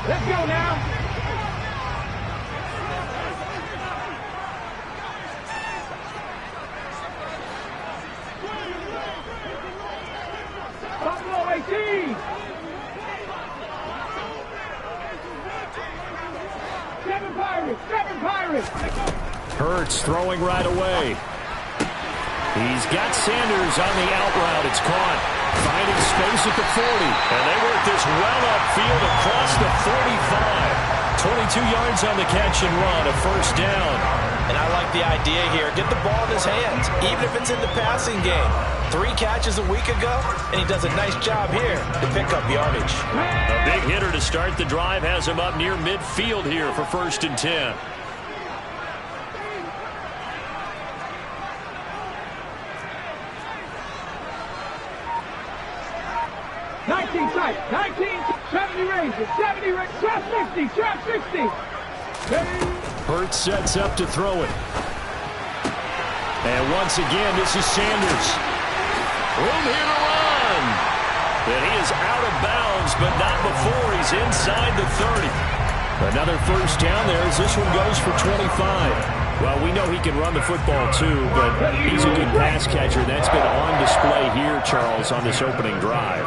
Let's go now. Buffalo 18. Seven Pirates. Hurts throwing right away. He's got Sanders on the out route. It's caught. Finding space at the 40. And they work this well upfield across the 45. 22 yards on the catch and run. A first down. And I like the idea here. Get the ball in his hands, even if it's in the passing game. 3 catches a week ago, and he does a nice job here to pick up yardage. A big hitter to start the drive has him up near midfield here for 1st and 10. Tight. 19, 70 ranges, 70 ranges, trap 60. Hurts sets up to throw it. And once again, this is Sanders. Room here to run. And he is out of bounds, but not before he's inside the 30. Another first down there as this one goes for 25. Well, we know he can run the football too, but he's a good pass catcher. That's been on display here, Charles, on this opening drive.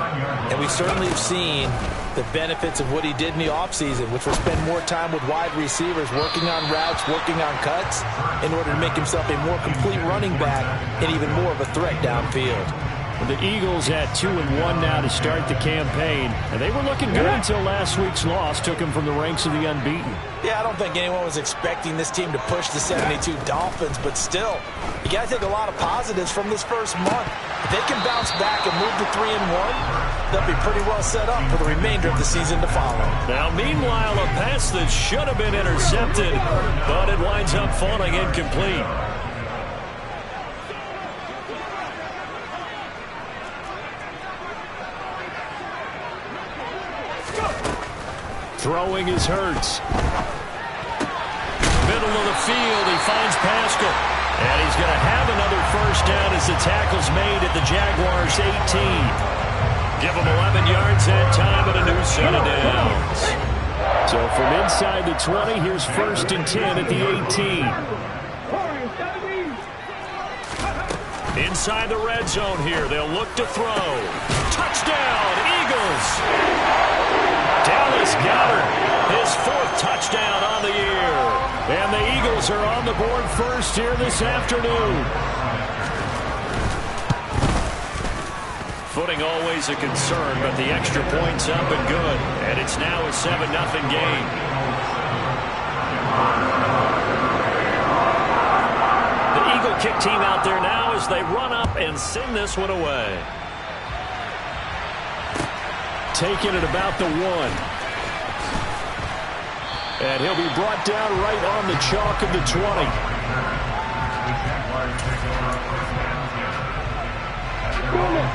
And we certainly have seen the benefits of what he did in the offseason, which was spend more time with wide receivers, working on routes, working on cuts, in order to make himself a more complete running back and even more of a threat downfield. The Eagles at 2-1 now to start the campaign, and they were looking good until last week's loss took them from the ranks of the unbeaten. Yeah, I don't think anyone was expecting this team to push the 72 Dolphins, but still, you got to take a lot of positives from this first month. If they can bounce back and move to 3-1, they'll be pretty well set up for the remainder of the season to follow. Now, meanwhile, a pass that should have been intercepted, but it winds up falling incomplete. Throwing is Hurts. Middle of the field, he finds Pascal. And he's going to have another first down as the tackle's made at the Jaguars' 18. Give him 11 yards that time and a new set of downs. So from inside the 20, here's 1st and 10 at the 18. Inside the red zone here, they'll look to throw. Touchdown, Eagles! Dallas Goedert, his 4th touchdown on the year. And the Eagles are on the board first here this afternoon. Footing always a concern, but the extra point's up and good. And it's now a 7-0 game. The Eagle kick team out there now as they run up and send this one away. Taken at about the 1. And he'll be brought down right on the chalk of the 20.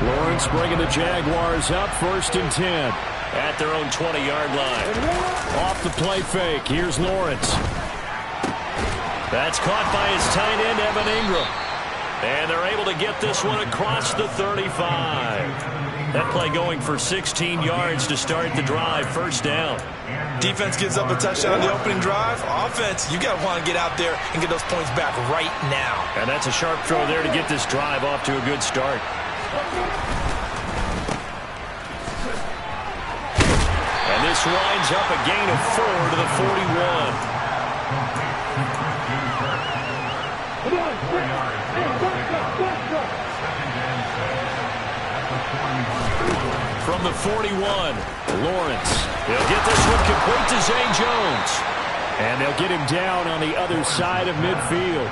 Lawrence bringing the Jaguars up 1st and 10 at their own 20-yard line. Off the play fake. Here's Lawrence. That's caught by his tight end, Evan Ingram. And they're able to get this one across the 35. That play going for 16 yards to start the drive. First down. Defense gives up a touchdown on the opening drive. Offense, you got to want to get out there and get those points back right now. And that's a sharp throw there to get this drive off to a good start. And this winds up a gain of 4 to the 41. From the 41, Lawrence. He'll get this one complete to Zay Jones. And they'll get him down on the other side of midfield.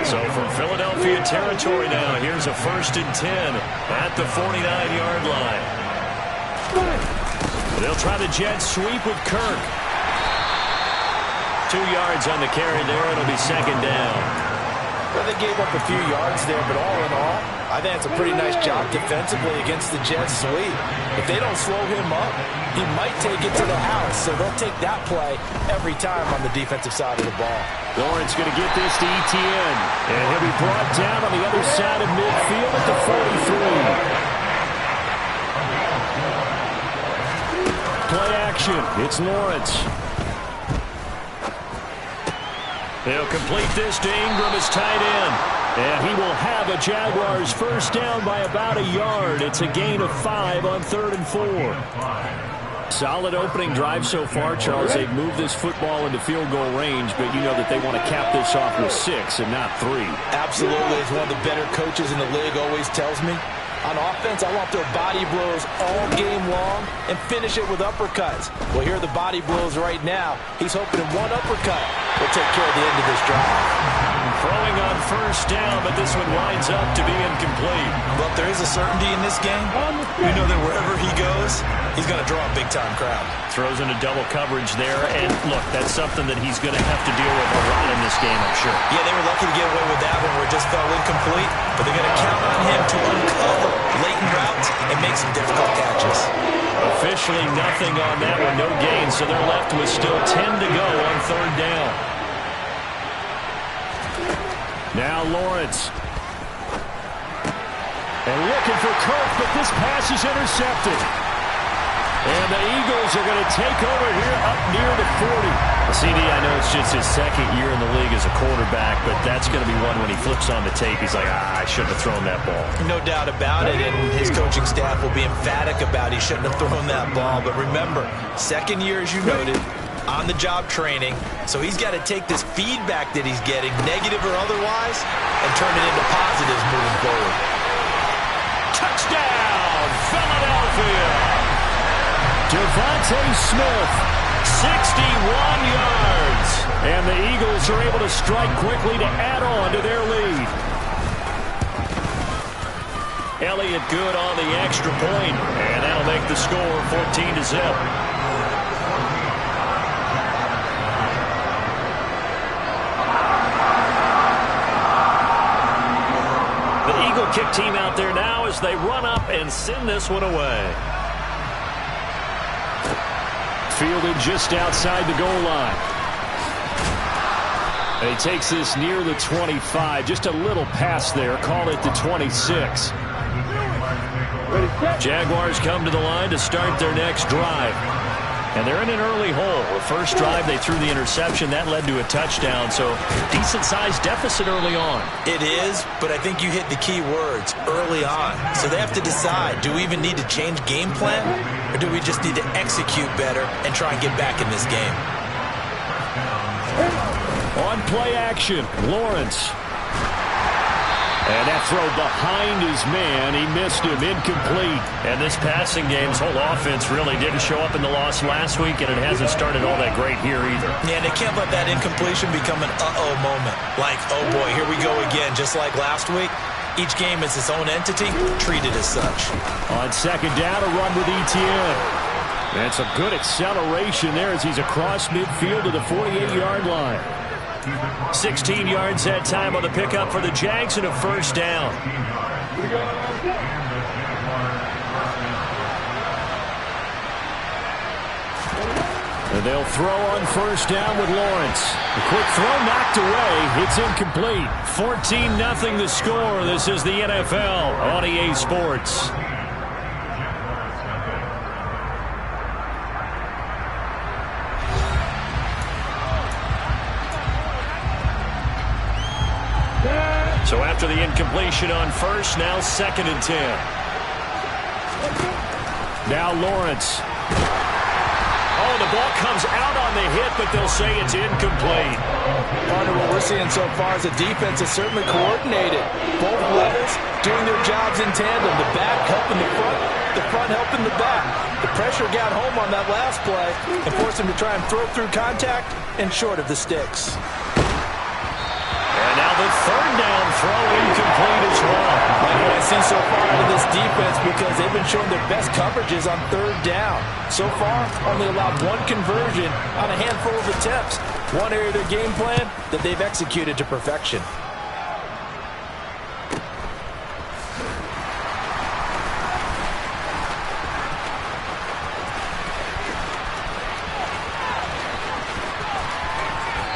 So from Philadelphia territory now, here's a 1st and 10 at the 49-yard line. They'll try the jet sweep with Kirk. 2 yards on the carry there. It'll be 2nd down. Well, they gave up a few yards there, but all in all, I think it's a pretty nice job defensively against the jet sweep. If they don't slow him up, he might take it to the house, so they'll take that play every time on the defensive side of the ball. Lawrence going to get this to ETN, and he'll be brought down on the other side of midfield at the 43. play action. It's Lawrence. He'll complete this to Ingram as tight end. And he will have a Jaguars first down by about a yard. It's a gain of 5 on 3rd and 4. Solid opening drive so far, Charles. They've moved this football into field goal range, but you know that they want to cap this off with 6 and not 3. Absolutely. As one of the better coaches in the league always tells me, on offense, I want their body blows all game long and finish it with uppercuts. Well, here are the body blows right now. He's hoping in one uppercut will take care of the end of this drive. Throwing on first down, but this one winds up to be incomplete. But there is a certainty in this game. You know that wherever he goes, he's going to draw a big-time crowd. Throws into double coverage there, and look, that's something that he's going to have to deal with a lot in this game, I'm sure. Yeah, they were lucky to get away with that one where it just fell incomplete, but they're going to count on him to uncover latent routes and make some difficult catches. Officially nothing on that one, no gain, so they're left with still 10 to go on 3rd down. Now Lawrence. And looking for Kirk, but this pass is intercepted. And the Eagles are going to take over here up near the 40. CD, I know it's just his 2nd year in the league as a quarterback, but that's going to be one when he flips on the tape. He's like, I shouldn't have thrown that ball. No doubt about it, and his coaching staff will be emphatic about he shouldn't have thrown that ball. But remember, 2nd year, as you noted, on-the-job training, so he's got to take this feedback that he's getting, negative or otherwise, and turn it into positives moving forward. Touchdown, Philadelphia! Devontae Smith, 61 yards. And the Eagles are able to strike quickly to add on to their lead. Elliott good on the extra point, and that'll make the score 14-0. Kick team out there now as they run up and send this one away. Fielded just outside the goal line. And he takes this near the 25. Just a little pass there. Call it the 26. Jaguars come to the line to start their next drive. And they're in an early hole. The first drive, they threw the interception. That led to a touchdown. So decent-sized deficit early on. It is, but I think you hit the key words, early on. So they have to decide, do we even need to change game plan? Or do we just need to execute better and try and get back in this game? On play action, Lawrence. And that throw behind his man. He missed him, incomplete. And this passing game's whole offense really didn't show up in the loss last week, and it hasn't started all that great here either. Yeah, they can't let that incompletion become an uh-oh moment. Like, oh boy, here we go again, just like last week. Each game is its own entity, treated as such. On 2nd down, a run with Etienne. And some good acceleration there as he's across midfield to the 48-yard line. 16 yards that time on the pickup for the Jags and a first down. And they'll throw on first down with Lawrence. A quick throw knocked away. It's incomplete. 14-0 the score. This is the NFL on EA Sports. So after the incompletion on first, now 2nd and 10. Now Lawrence. Oh, the ball comes out on the hit, but they'll say it's incomplete. Partner, what we're seeing so far is the defense is certainly coordinated. Both levels doing their jobs in tandem. The back helping the front helping the back. The pressure got home on that last play and forced him to try and throw through contact and short of the sticks. And now the 3rd down throw incomplete as well. Like what I've seen so far out of this defense, because they've been showing their best coverages on 3rd down. So far, only allowed 1 conversion on a handful of attempts. One area of their game plan that they've executed to perfection.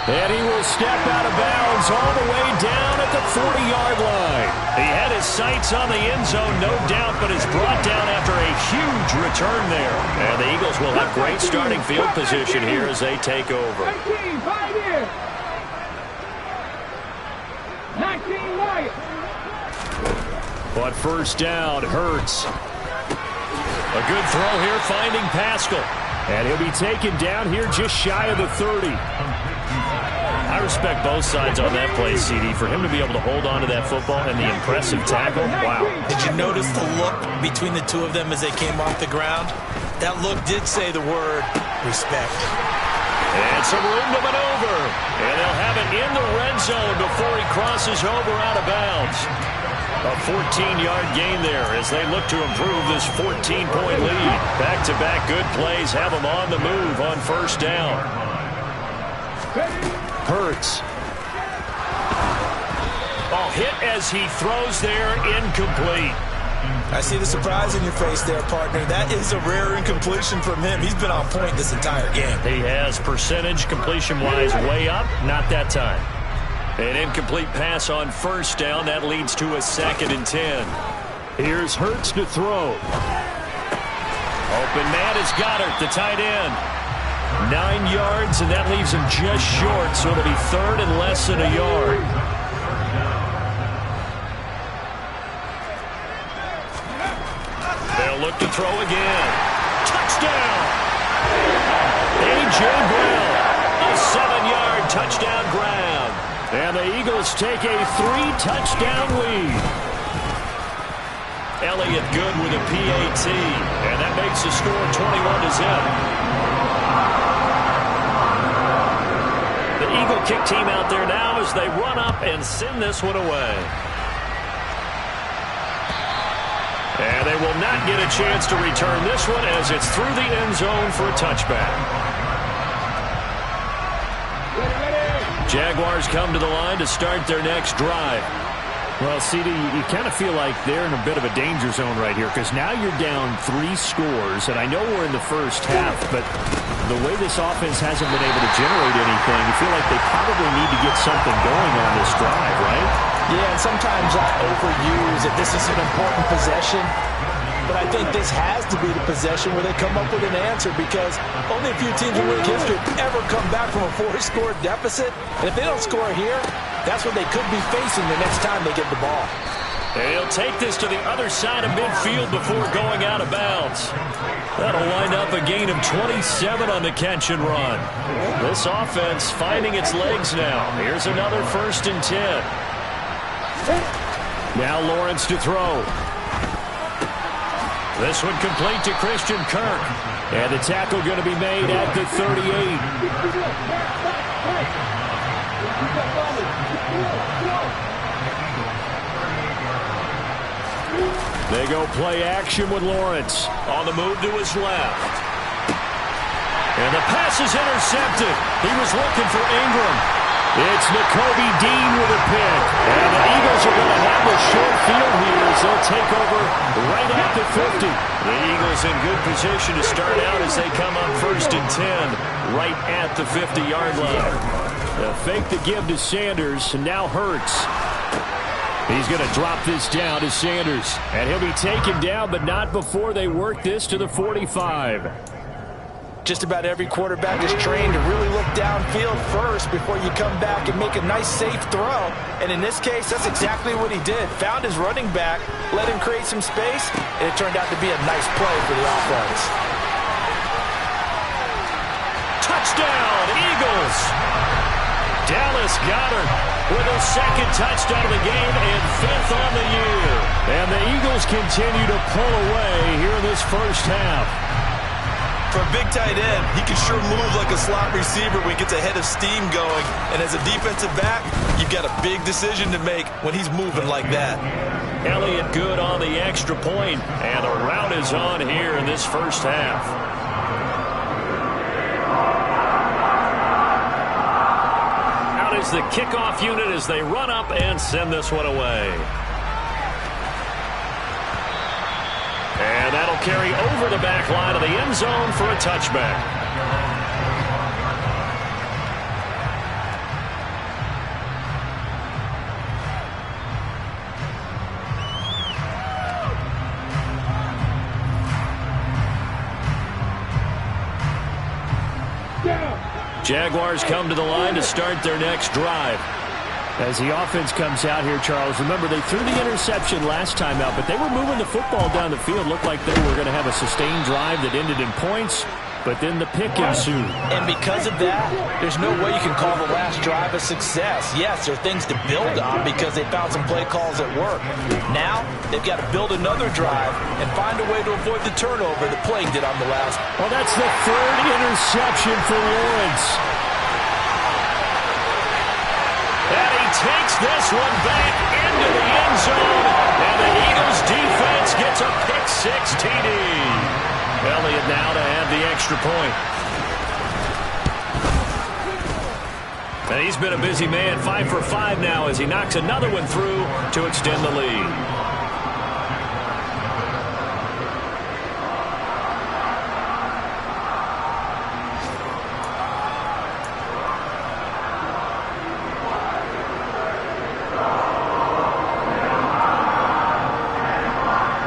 And he will step out of bounds all the way down at the 40-yard line. He had his sights on the end zone, no doubt, but is brought down after a huge return there. And the Eagles will have great starting field position here as they take over. 19, 5 here. 19, Wyatt. But first down, Hurts. A good throw here, finding Pascal. And he'll be taken down here just shy of the 30. I respect both sides on that play, CD. For him to be able to hold on to that football and the impressive tackle, wow. Did you notice the look between the two of them as they came off the ground? That look did say the word respect. And some room to maneuver. And they'll have it in the red zone before he crosses over out of bounds. A 14-yard gain there as they look to improve this 14-point lead. Back-to-back good plays have them on the move on first down. Hurts. Oh, hit as he throws there, incomplete. I see the surprise in your face there, partner. That is a rare incompletion from him. He's been on point this entire game. He has percentage completion-wise way up, not that time. An incomplete pass on first down. That leads to a 2nd and 10. Here's Hurts to throw. Open man is Goddard, the tight end. 9 yards, and that leaves him just short, so it'll be 3rd and less than a yard. They'll look to throw again. Touchdown! A.J. Brown, a 7-yard touchdown grab. And the Eagles take a 3-touchdown lead. Elliott good with a PAT, and that makes the score 21-0. The Eagle kick team out there now as they run up and send this one away. And they will not get a chance to return this one as it's through the end zone for a touchback. Jaguars come to the line to start their next drive. Well, CD, you kind of feel like they're in a bit of a danger zone right here because now you're down 3 scores, and I know we're in the first half, but the way this offense hasn't been able to generate anything, you feel like they probably need to get something going on this drive, right? Yeah, and sometimes I overuse that this is an important possession, but I think this has to be the possession where they come up with an answer because only a few teams in league history have ever come back from a 4-score deficit, and if they don't score here, that's what they could be facing the next time they get the ball. They'll take this to the other side of midfield before going out of bounds. That'll wind up a gain of 27 on the catch and run. This offense finding its legs now. Here's another 1st and 10. Now Lawrence to throw. This one complete to Christian Kirk. And the tackle going to be made at the 38. They go play action with Lawrence. On the move to his left. And the pass is intercepted. He was looking for Ingram. It's Nakobe Dean with a pick. And the Eagles are going to have a short field here as they'll take over right at the 50. The Eagles in good position to start out as they come up 1st and 10 right at the 50-yard line. They'll fake the give to Sanders, and now Hurts. He's going to drop this down to Sanders. And he'll be taken down, but not before they work this to the 45. Just about every quarterback is trained to really look downfield first before you come back and make a nice, safe throw. And in this case, that's exactly what he did. Found his running back, let him create some space, and it turned out to be a nice play for the offense. Touchdown, Eagles! Dallas Goedert with a 2nd touchdown of the game and 5th on the year. And the Eagles continue to pull away here in this first half. For a big tight end, he can sure move like a slot receiver when he gets a head of steam going. And as a defensive back, you've got a big decision to make when he's moving like that. Elliott good on the extra point, and the route is on here in this first half. Out is the kickoff unit as they run up and send this one away. And that'll carry over the back line of the end zone for a touchback. down. Jaguars come to the line to start their next drive. As the offense comes out here, Charles, remember they threw the interception last time out, but they were moving the football down the field. Looked like they were going to have a sustained drive that ended in points, but then the pick ensued. And because of that, there's no way you can call the last drive a success. Yes, there are things to build on because they found some play calls that work. Now, they've got to build another drive and find a way to avoid the turnover that plagued it on the last. Well, that's the third interception for Lawrence. And he takes this one back into the end zone. And the Eagles defense gets a pick-six TD. Elliott now to have the extra point. And he's been a busy man, 5 for 5 now as he knocks another one through to extend the lead.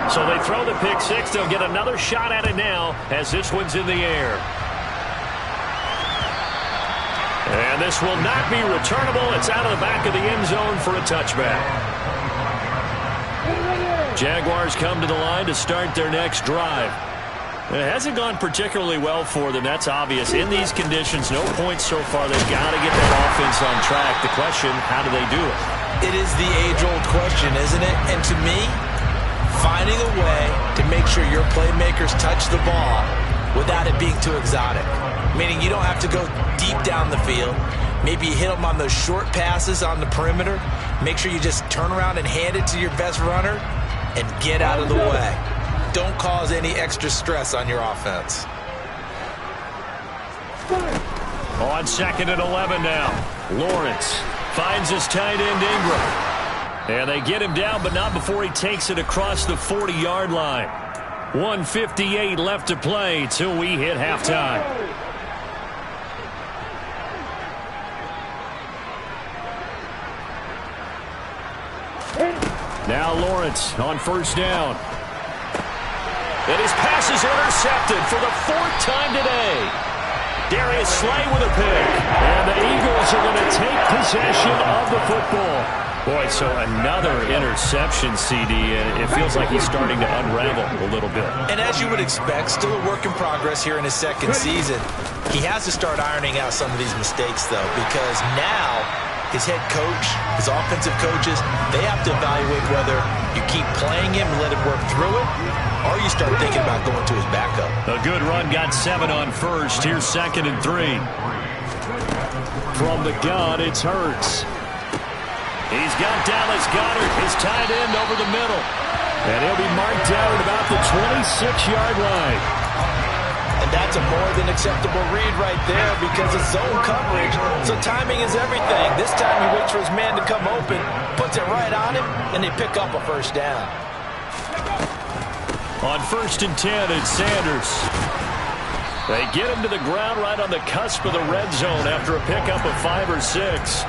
So they throw the pick six. They'll get another shot at it now as this one's in the air. And this will not be returnable. It's out of the back of the end zone for a touchback. Jaguars come to the line to start their next drive. It hasn't gone particularly well for them. That's obvious. In these conditions, no points so far. They've got to get that offense on track. The question, how do they do it? It is the age-old question, isn't it? And to me, finding a way to make sure your playmakers touch the ball without it being too exotic. Meaning you don't have to go deep down the field. Maybe you hit them on those short passes on the perimeter. Make sure you just turn around and hand it to your best runner and get out of the way. Don't cause any extra stress on your offense. On 2nd and 11 now. Lawrence finds his tight end Ingram. And they get him down, but not before he takes it across the 40-yard line. 1:58 left to play till we hit halftime. Now Lawrence on first down. And his pass is intercepted for the 4th time today. Darius Slay with a pick. And the Eagles are going to take possession of the football. Boy, so another interception, CD, and it feels like he's starting to unravel a little bit. And as you would expect, still a work in progress here in his second season. He has to start ironing out some of these mistakes, though, because now his head coach, his offensive coaches, they have to evaluate whether you keep playing him and let him work through it, or you start thinking about going to his backup. A good run, got 7 on first. Here's 2nd and 3. From the gun, it's Hurts. He's got Dallas Goedert, his tight end, over the middle. And he'll be marked out at about the 26-yard line. And that's a more than acceptable read right there because it's zone coverage, so timing is everything. This time he waits for his man to come open, puts it right on him, and they pick up a first down. On 1st and 10, it's Sanders. They get him to the ground right on the cusp of the red zone after a pickup of 5 or 6.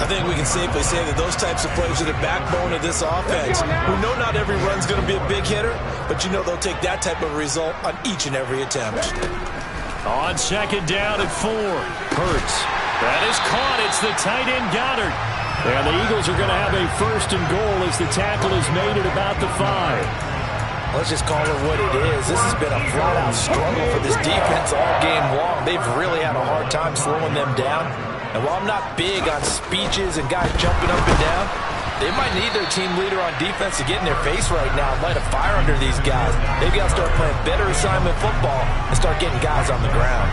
I think we can safely say that those types of plays are the backbone of this offense. We know not every run's going to be a big hitter, but you know they'll take that type of result on each and every attempt. On 2nd down at 4, Hurts. That is caught. It's the tight end Goddard. And the Eagles are going to have a 1st and goal as the tackle is made at about the 5. Let's just call it what it is. This has been a flat-out struggle for this defense all game long. They've really had a hard time slowing them down. And while I'm not big on speeches and guys jumping up and down, they might need their team leader on defense to get in their face right now and light a fire under these guys. They've got to start playing better assignment football and start getting guys on the ground.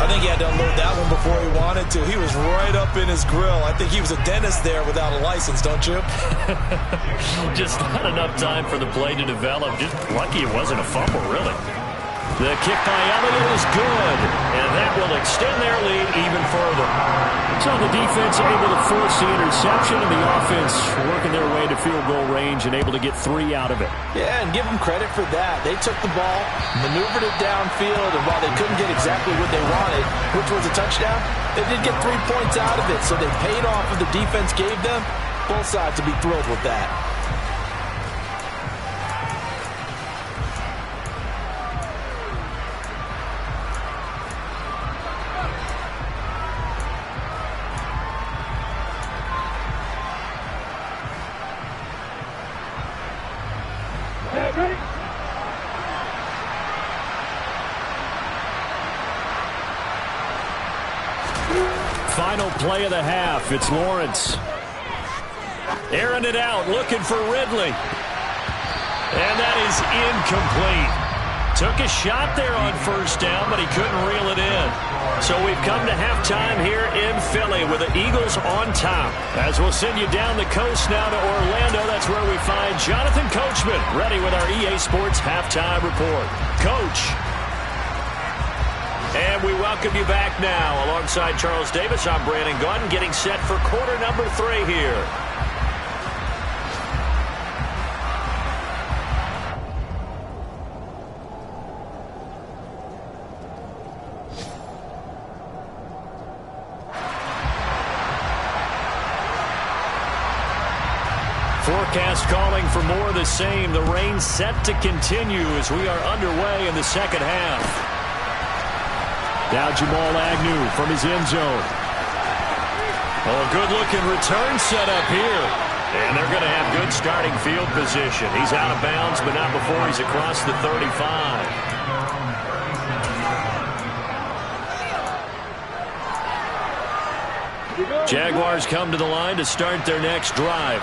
I think he had to unload that one before he wanted to. He was right up in his grill. I think he was a dentist there without a license, don't you? Just not enough time for the play to develop. Just lucky it wasn't a fumble, really. The kick by Elliott is good, and that will extend their lead even further. So the defense able to force the interception, and the offense working their way to field goal range and able to get 3 out of it. Yeah, and give them credit for that. They took the ball, maneuvered it downfield, and while they couldn't get exactly what they wanted, which was a touchdown, they did get 3 points out of it, so they paid off what the defense gave them. Both sides to be thrilled with that. Final play of the half. It's Lawrence. Airing it out, looking for Ridley. And that is incomplete. Took a shot there on first down, but he couldn't reel it in. So we've come to halftime here in Philly with the Eagles on top. As we'll send you down the coast now to Orlando, that's where we find Jonathan Coachman, ready with our EA Sports Halftime Report. Coach. And we welcome you back now. Alongside Charles Davis, I'm Brandon Gunn, getting set for quarter number 3 here. Forecast calling for more of the same. The rain set to continue as we are underway in the second half. Now Jamal Agnew from his end zone. Oh, a good-looking return set up here. And they're going to have good starting field position. He's out of bounds, but not before he's across the 35. Jaguars come to the line to start their next drive.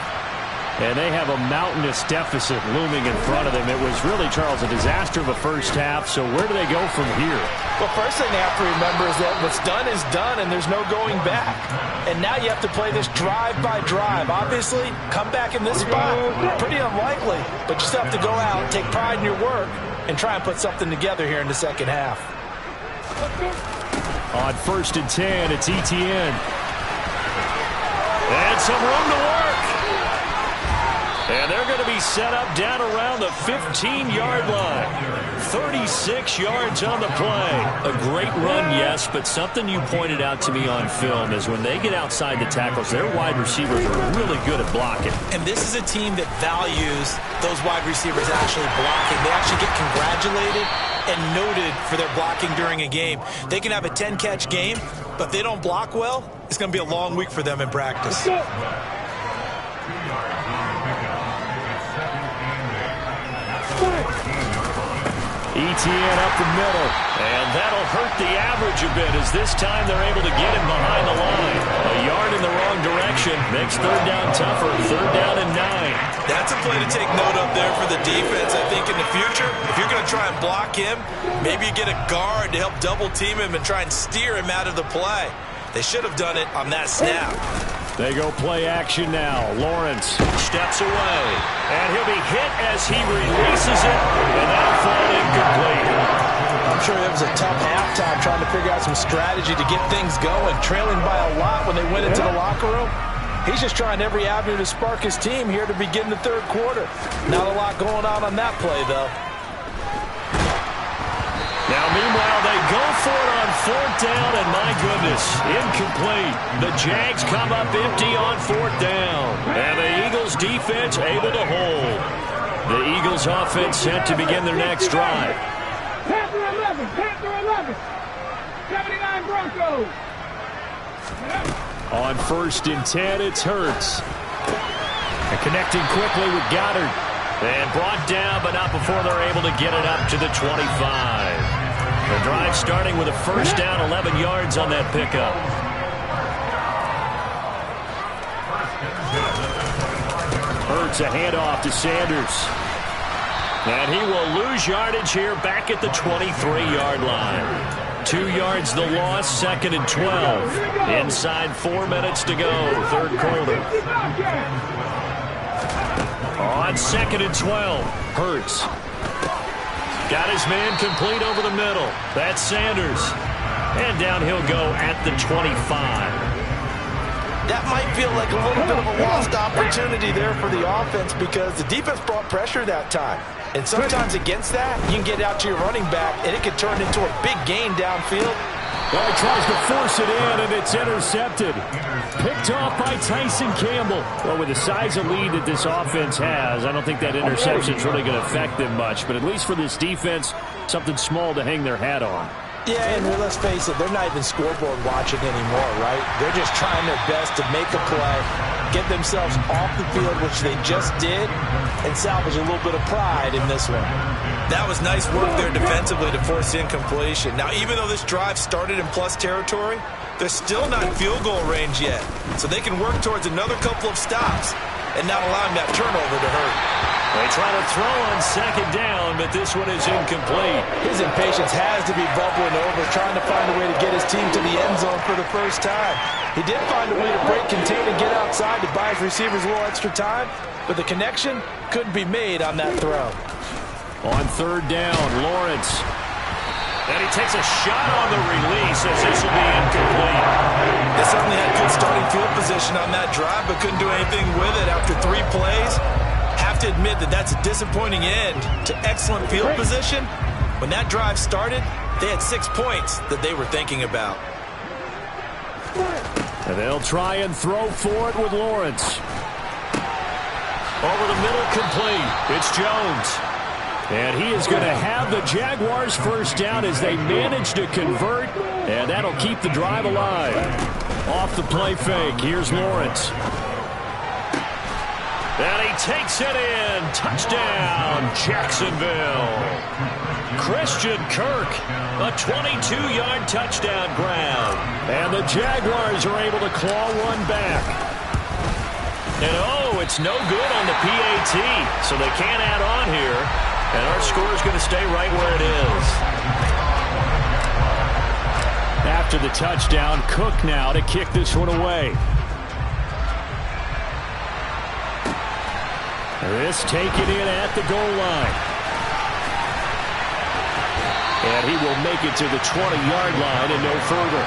And they have a mountainous deficit looming in front of them. It was really, Charles, a disaster of a first half. So where do they go from here? Well, first thing they have to remember is that what's done is done, and there's no going back. And now you have to play this drive by drive. Obviously, come back in this spot, pretty unlikely. But you still have to go out, take pride in your work, and try and put something together here in the second half. On 1st and 10, it's Etienne. And some room to work. And they're going to be set up down around the 15-yard line. 36 yards on the play. A great run, yes, but something you pointed out to me on film is when they get outside the tackles, their wide receivers are really good at blocking. And this is a team that values those wide receivers actually blocking. They actually get congratulated and noted for their blocking during a game. They can have a 10-catch game, but if they don't block well, it's going to be a long week for them in practice. Etienne up the middle, and that'll hurt the average a bit as this time they're able to get him behind the line. A yard in the wrong direction makes third down tougher. 3rd down and 9. That's a play to take note of there for the defense. I think in the future, if you're going to try and block him, maybe you get a guard to help double team him and try and steer him out of the play. They should have done it on that snap. They go play action now. Lawrence steps away, and he'll be hit as he releases it, and that'll fall incomplete. I'm sure it was a tough halftime trying to figure out some strategy to get things going, trailing by a lot when they went into the locker room. He's just trying every avenue to spark his team here to begin the 3rd quarter. Not a lot going on that play, though. Now, meanwhile, they go for it on 4th down, and my goodness, incomplete. The Jags come up empty on 4th down, and the Eagles' defense able to hold. The Eagles' offense set to begin their next drive. Panther 11, Panther 11, 79 Broncos. On 1st and 10, it's Hurts. And connecting quickly with Goddard. And brought down, but not before they're able to get it up to the 25. The drive starting with a 1st down, 11 yards on that pickup. Hurts a handoff to Sanders. And he will lose yardage here back at the 23-yard line. 2 yards the loss, 2nd and 12. Inside 4 minutes to go, 3rd quarter. On 2nd and 12, Hurts. Got his man complete over the middle. That's Sanders. And down he'll go at the 25. That might feel like a little bit of a lost opportunity there for the offense because the defense brought pressure that time. And sometimes against that, you can get out to your running back, and it can turn into a big gain downfield. Well, he tries to force it in, and it's intercepted. Picked off by Tyson Campbell. Well, with the size of lead that this offense has, I don't think that interception is really going to affect them much. But at least for this defense, something small to hang their hat on. Yeah, and let's face it, they're not even scoreboard watching anymore, right? They're just trying their best to make a play, get themselves off the field, which they just did, and salvage a little bit of pride in this one. That was nice work there defensively to force incompletion. Now, even though this drive started in plus territory, they're still not in field goal range yet, so they can work towards another couple of stops and not allowing that turnover to hurt. They try to throw on second down, but this one is incomplete. His impatience has to be bubbling over, trying to find a way to get his team to the end zone for the first time. He did find a way to break contain and get outside to buy his receivers a little extra time, but the connection couldn't be made on that throw. On third down, Lawrence. And he takes a shot on the release as this will be incomplete. They certainly had good starting field position on that drive, but couldn't do anything with it after 3 plays. Have to admit that that's a disappointing end to excellent field position. When that drive started, they had 6 points that they were thinking about. And they'll try and throw for it with Lawrence. Over the middle, complete. It's Jones. And he is going to have the Jaguars first down as they manage to convert. And that'll keep the drive alive. Off the play fake, here's Lawrence. And he takes it in. Touchdown, Jacksonville. Christian Kirk, a 22-yard touchdown grab. And the Jaguars are able to claw one back. And oh, it's no good on the PAT, so they can't add on here. And our score is going to stay right where it is. After the touchdown, Cook now to kick this one away. This taken in at the goal line. And he will make it to the 20-yard line and no further.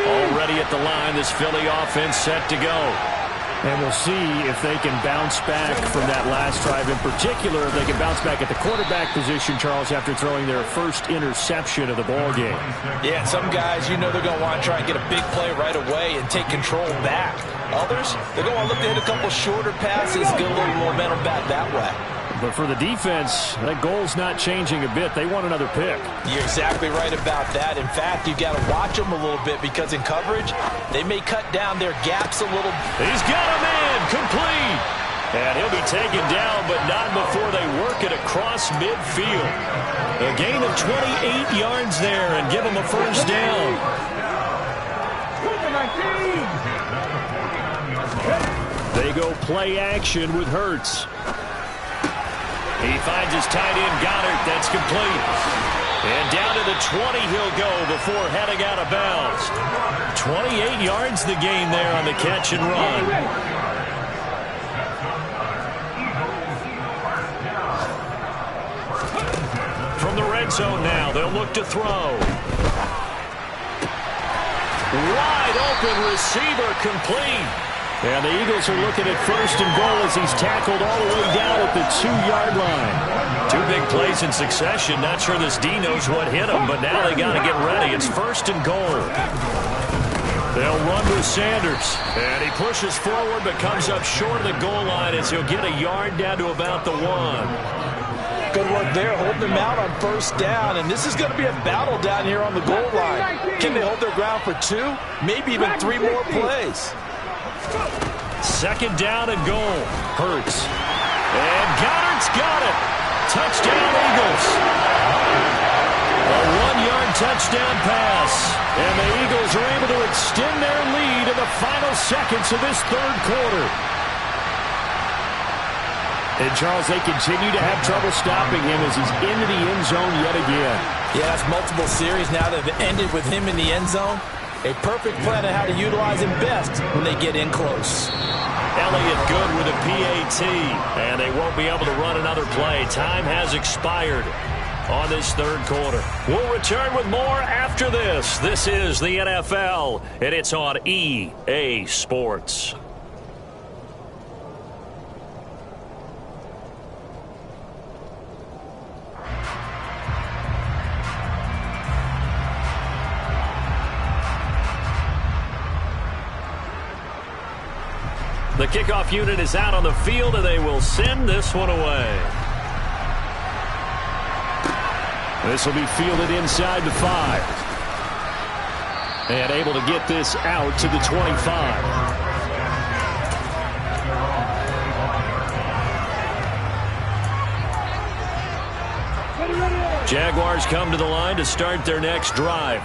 Already at the line, this Philly offense set to go. And we'll see if they can bounce back from that last drive. In particular, if they can bounce back at the quarterback position, Charles, after throwing their first interception of the ball game. Yeah, some guys, you know they're going to want to try and get a big play right away and take control back. Others, they're going to want to look to hit a couple shorter passes, get a little momentum back that way. But for the defense, that goal's not changing a bit. They want another pick. You're exactly right about that. In fact, you've got to watch them a little bit because in coverage, they may cut down their gaps a little. He's got a man, complete. And he'll be taken down, but not before they work it across midfield. A gain of 28 yards there and give him a first down. They go play action with Hurts. He finds his tight end, Goddard. That's complete. And down to the 20 he'll go before heading out of bounds. 28 yards the gain there on the catch and run. From the red zone now, they'll look to throw. Wide open receiver, complete. And the Eagles are looking at first and goal as he's tackled all the way down at the 2-yard line. 2 big plays in succession. Not sure this D knows what hit him, but now they got to get ready. It's first and goal. They'll run with Sanders. And he pushes forward but comes up short of the goal line as he'll get a yard down to about the 1. Good work there, holding them out on first down. And this is going to be a battle down here on the goal line. Can they hold their ground for 2? Maybe even 3 more plays. Second down and goal. Hurts. And Goddard's got it. Touchdown, Eagles. A 1-yard touchdown pass. And the Eagles are able to extend their lead in the final seconds of this third quarter. And, Charles, they continue to have trouble stopping him as he's into the end zone yet again. Yeah, that's multiple series now that have ended with him in the end zone. A perfect plan on how to utilize him best when they get in close. Elliott good with a PAT, and they won't be able to run another play. Time has expired on this third quarter. We'll return with more after this. This is the NFL, and it's on EA Sports. The kickoff unit is out on the field, and they will send this one away. This will be fielded inside the 5. And able to get this out to the 25. Jaguars come to the line to start their next drive.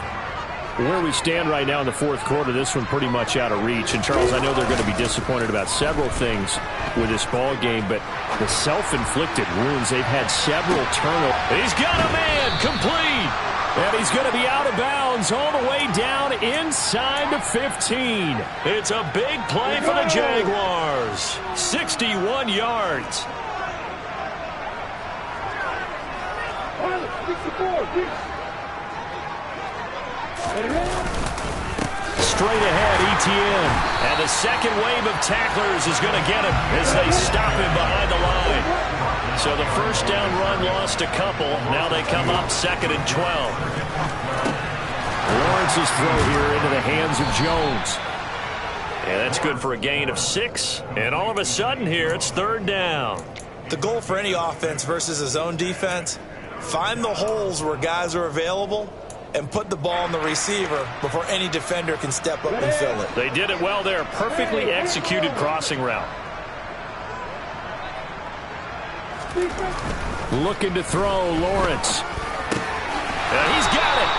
Where we stand right now in the fourth quarter, this one pretty much out of reach. And, Charles, I know they're going to be disappointed about several things with this ball game, but the self-inflicted wounds, they've had several turnovers. He's got a man complete. And he's going to be out of bounds all the way down inside the 15. It's a big play for the Jaguars. 61 yards. Straight ahead, Etienne. And the second wave of tacklers is going to get him as they stop him behind the line. So the first down run lost a couple. Now they come up 2nd and 12. Lawrence's throw here into the hands of Jones. And that's good for a gain of 6. And all of a sudden here, it's 3rd down. The goal for any offense versus his own defense, find the holes where guys are available and put the ball on the receiver before any defender can step up and fill it. They did it well there. Perfectly executed crossing route. Looking to throw, Lawrence. And he's got it.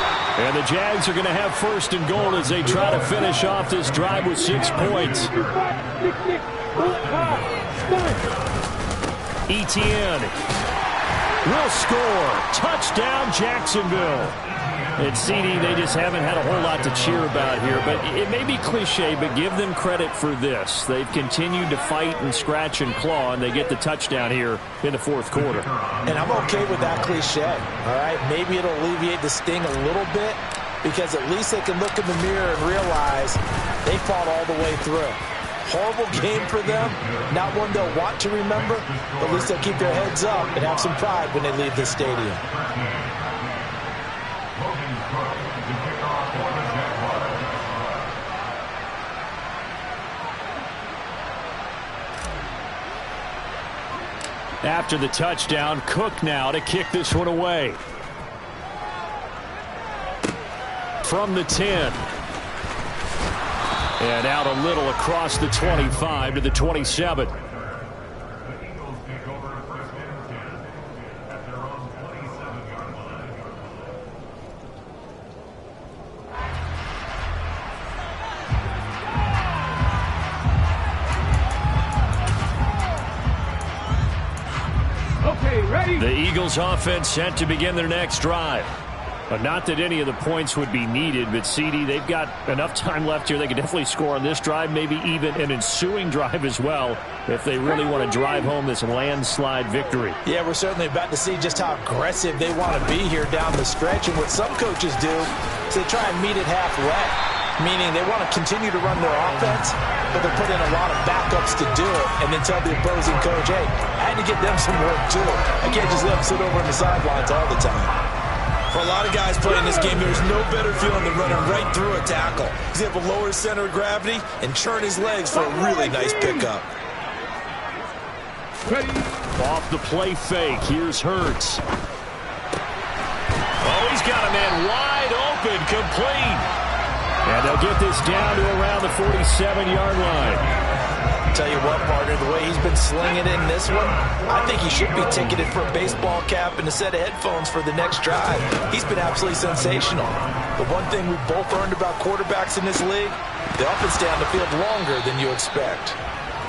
And the Jags are going to have 1st and goal as they try to finish off this drive with 6 points. Etienne will score. Touchdown, Jacksonville. And CD, they just haven't had a whole lot to cheer about here. But it may be cliche, but give them credit for this. They've continued to fight and scratch and claw, and they get the touchdown here in the fourth quarter. And I'm okay with that cliche, all right? Maybe it'll alleviate the sting a little bit because at least they can look in the mirror and realize they fought all the way through. Horrible game for them, not one they'll want to remember, but at least they'll keep their heads up and have some pride when they leave the stadium. After the touchdown, Cook now to kick this one away. From the 10. And out a little across the 25 to the 27. The Eagles offense set to begin their next drive. But not that any of the points would be needed, but CD, they've got enough time left here. They can definitely score on this drive, maybe even an ensuing drive as well, if they really want to drive home this landslide victory. Yeah, we're certainly about to see just how aggressive they want to be here down the stretch. And what some coaches do is they try and meet it halfway, meaning they want to continue to run their offense, but they put in a lot of backups to do it, and then tell the opposing coach, hey, I had to get them some work too. I can't just let them sit over on the sidelines all the time. For a lot of guys playing this game, there's no better feeling than running right through a tackle. He's able to lower his center of gravity and churn his legs for a really nice pickup. Off the play fake, here's Hurts. Oh, he's got a man wide open, complete. And they'll get this down to around the 47-yard line. Tell you what, partner, the way he's been slinging in this one, I think he should be ticketed for a baseball cap and a set of headphones for the next drive. He's been absolutely sensational. The one thing we both learned about quarterbacks in this league, they often stay on the field longer than you expect.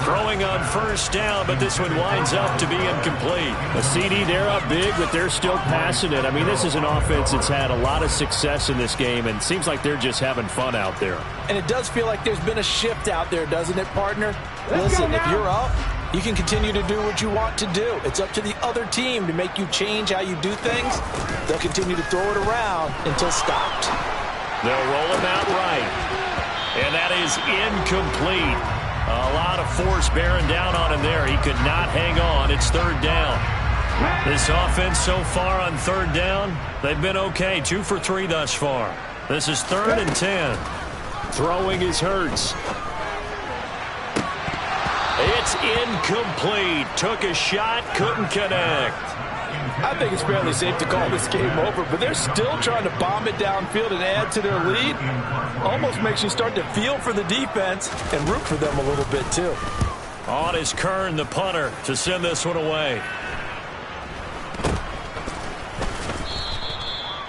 Throwing on first down, but this one winds up to be incomplete. A CD, they're up big, but they're still passing it. I mean, this is an offense that's had a lot of success in this game, and it seems like they're just having fun out there. And it does feel like there's been a shift out there, doesn't it, partner? Listen, if you're up, you can continue to do what you want to do. It's up to the other team to make you change how you do things. They'll continue to throw it around until stopped. They'll roll him out right. And that is incomplete. A lot of force bearing down on him there. He could not hang on. It's third down. This offense so far on third down, they've been okay. 2 for 3 thus far. This is 3rd and 10. Throwing is Hurts. It's incomplete. Took a shot, couldn't connect. I think it's fairly safe to call this game over, but they're still trying to bomb it downfield and add to their lead. Almost makes you start to feel for the defense and root for them a little bit too. On is Kern, the punter, to send this one away.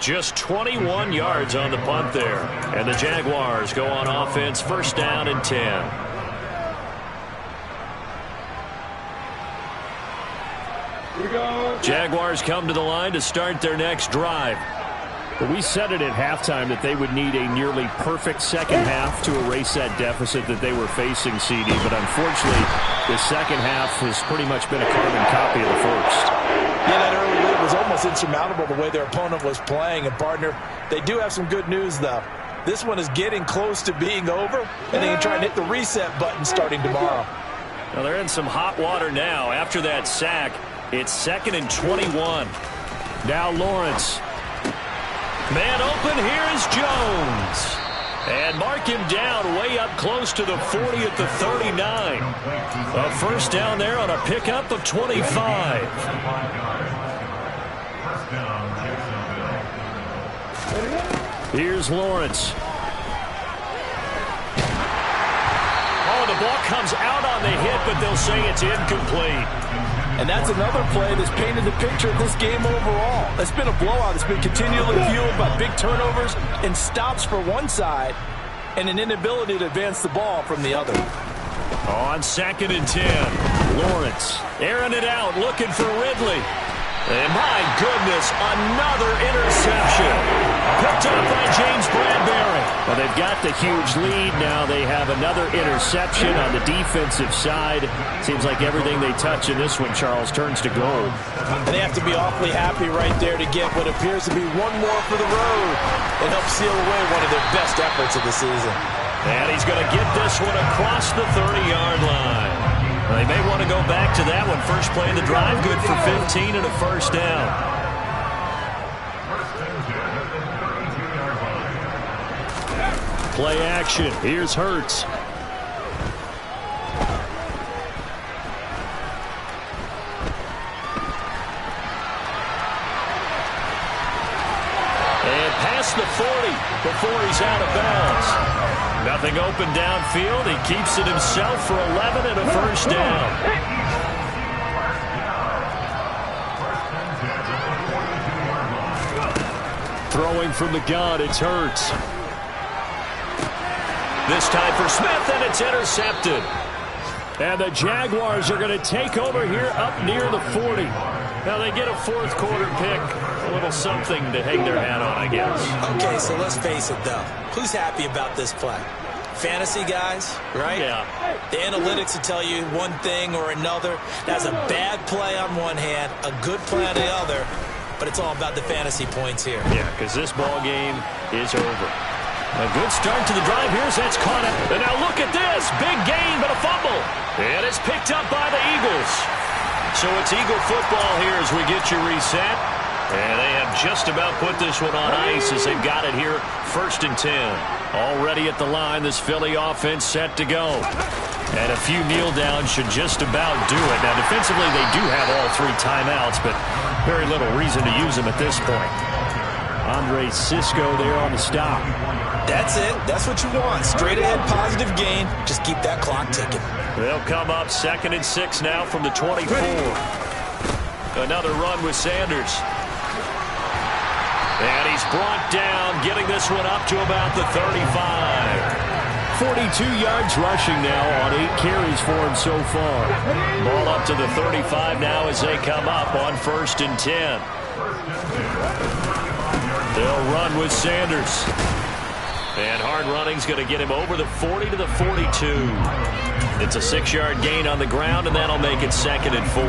Just 21 yards on the punt there. And the Jaguars go on offense, first down and 10. Jaguars come to the line to start their next drive. But we said it at halftime that they would need a nearly perfect second half to erase that deficit that they were facing, CD. But unfortunately, the second half has pretty much been a carbon copy of the first. Yeah, that early lead was almost insurmountable the way their opponent was playing. And, partner, they do have some good news, though. This one is getting close to being over, and they can try and hit the reset button starting tomorrow. Well, they're in some hot water now. After that sack, it's 2nd and 21. Now Lawrence. Man open, here is Jones. And mark him down way up close to the 40 at the 39. A first down there on a pickup of 25. Here's Lawrence. Oh, the ball comes out on the hit, but they'll say it's incomplete. And that's another play that's painted the picture of this game overall. It's been a blowout. It's been continually fueled by big turnovers and stops for one side and an inability to advance the ball from the other. On 2nd and 10, Lawrence airing it out, looking for Ridley. And my goodness, another interception. Picked up by James Bradbury. Well, they've got the huge lead. Now they have another interception on the defensive side. Seems like everything they touch in this one, Charles, turns to gold. And they have to be awfully happy right there to get what appears to be one more for the road and help seal away one of their best efforts of the season. And he's going to get this one across the 30-yard line. Well, they may want to go back to that one. First play of the drive, good for 15 and a first down. Play action. Here's Hurts. And past the 40 before he's out of bounds. Nothing open downfield. He keeps it himself for 11 and a first down. Throwing from the gun, it's Hurts. This time for Smith, and it's intercepted. And the Jaguars are going to take over here up near the 40. Now they get a fourth quarter pick. A little something to hang their hat on, I guess. Okay, so let's face it, though. Who's happy about this play? Fantasy guys, right? Yeah. The analytics will tell you one thing or another. That's a bad play on one hand, a good play on the other, but it's all about the fantasy points here. Yeah, because this ball game is over. A good start to the drive. Here's that's caught up. And now look at this. Big gain, but a fumble. And it's picked up by the Eagles. So it's Eagle football here as we get you reset. And they have just about put this one on ice as they've got it here. 1st and 10. Already at the line, this Philly offense set to go. And a few kneel downs should just about do it. Now, defensively, they do have all 3 timeouts, but very little reason to use them at this point. Andre Cisco there on the stop. That's it. That's what you want. Straight ahead positive gain. Just keep that clock ticking. They'll come up 2nd and 6 now from the 24. Another run with Sanders. And he's brought down, getting this one up to about the 35. 42 yards rushing now on 8 carries for him so far. Ball up to the 35 now as they come up on 1st and 10. They'll run with Sanders. And hard running's going to get him over the 40 to the 42. It's a 6-yard gain on the ground, and that'll make it 2nd and 4.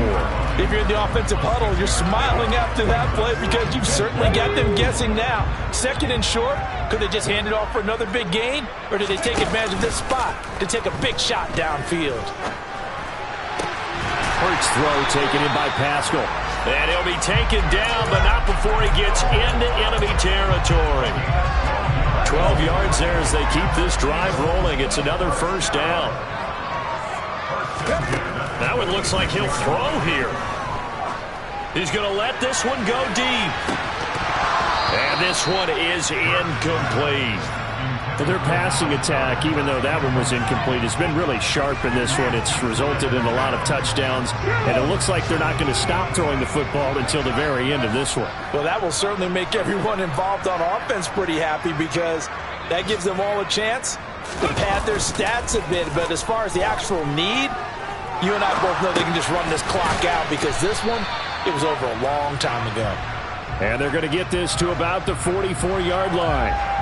If you're in the offensive huddle, you're smiling after that play because you've certainly got them guessing now. 2nd and short, could they just hand it off for another big gain? Or did they take advantage of this spot to take a big shot downfield? Hurts throw taken in by Pascal. And he'll be taken down, but not before he gets into enemy territory. 12 yards there as they keep this drive rolling. It's another first down. Now it looks like he'll throw here. He's going to let this one go deep. And this one is incomplete. Well, their passing attack, even though that one was incomplete, has been really sharp in this one. It's resulted in a lot of touchdowns, and it looks like they're not going to stop throwing the football until the very end of this one. Well, that will certainly make everyone involved on offense pretty happy because that gives them all a chance to pad their stats a bit. But as far as the actual need, you and I both know they can just run this clock out because this one, it was over a long time ago. And they're going to get this to about the 44-yard line.